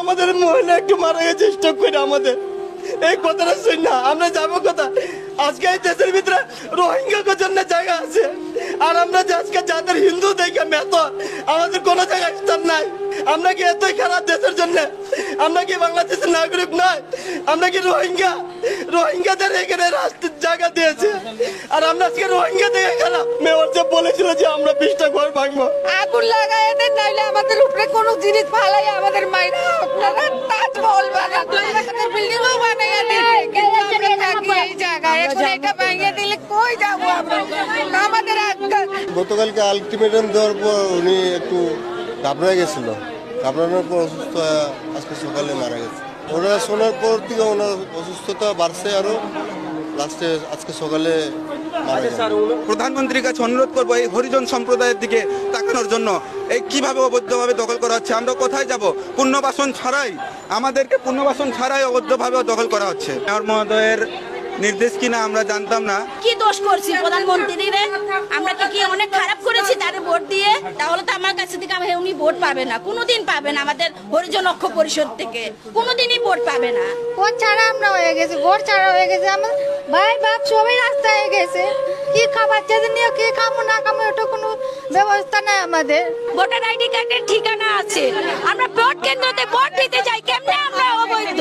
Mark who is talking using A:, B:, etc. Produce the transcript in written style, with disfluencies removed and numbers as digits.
A: আমাদের মহিলা একটু মারা গেছে স্টক করে আমাদের এই কথাটা শুন না আমরা যাবো কথা আজকে এই দেশের ভিতরে রোহিঙ্গা জন্য জায়গা আছে আর আমরা যে আজকে যাদের হিন্দু দেখে মেত আমাদের কোনো জায়গায় স্থান নাই আমরা কি এতই খারাপ দেশের জন্য আমরা কি বাংলাদেশের নাগরিক নয় আমরা কি রোহিঙ্গাদের এখানে রাস্তার জায়গা দিয়েছে আর আমরা আজকে রোহিঙ্গা দেখে খারাপ মেয়র যে বলেছিল যে আমরা 20টা ঘর ভাঙবো
B: আগুন লাগায় দেন নাইলে আমাদের উপরে কোনো জিনিস ফালাই আমাদের মাইরা আপনারা তাজমহল বানাতে বিল্ডিংও বানাইয়া দেন কিন্তু আমরা থাকি এই জায়গায় এখন এটা ভাঙিয়ে দিলে কই যাব আমরা আমাদের
C: গতকালকে আলটিমেটাম দেওয়ার পর উনি একটু ঘাবড়ে গেছিল ঘাবড়ানোর পর অসুস্থ আজকে সকালে মারা গেছে ওনারা শোনার পর থেকে ওনার অসুস্থতা বাড়ছে আরো লাস্টে আজকে সকালে মারা গেছে।
D: প্রধানমন্ত্রীর কাছে অনুরোধ করবো এই হরিজন সম্প্রদায়ের দিকে তাকানোর জন্য এই কিভাবে অবৈধভাবে দখল করা হচ্ছে আমরা কোথায় যাব পুনর্বাসন ছাড়াই আমাদেরকে পুনর্বাসন ছাড়াই অবৈধভাবে দখল করা হচ্ছে মেয়র মহোদয়ের নির্দেশ কিনা আমরা জানতাম না
E: কি দোষ করছি প্রধানমন্ত্রী রে আমরা কি অনেক খারাপ করেছি তারে ভোট দিয়ে তাহলে তো আমার কাছে থেকে উনি ভোট পাবে না কোনোদিন পাবে না আমাদের হরিজন ঐক্য পরিষদ থেকে কোনোদিনই ভোট পাবে না
B: ভোট ছাড়া আমরা হয়ে গেছে ভোট ছাড়া হয়ে গেছে আমার ভাই বাপ সবাই রাস্তা হয়ে গেছে কি খাবার চাইছে নিয়ে কি খামো না খামো এটা কোনো ব্যবস্থা নাই আমাদের
E: ভোটার আইডি কার্ডের ঠিকানা আছে আমরা ভোট কেন্দ্রতে ভোট দিতে যাই কেমনে আমরা অবৈধ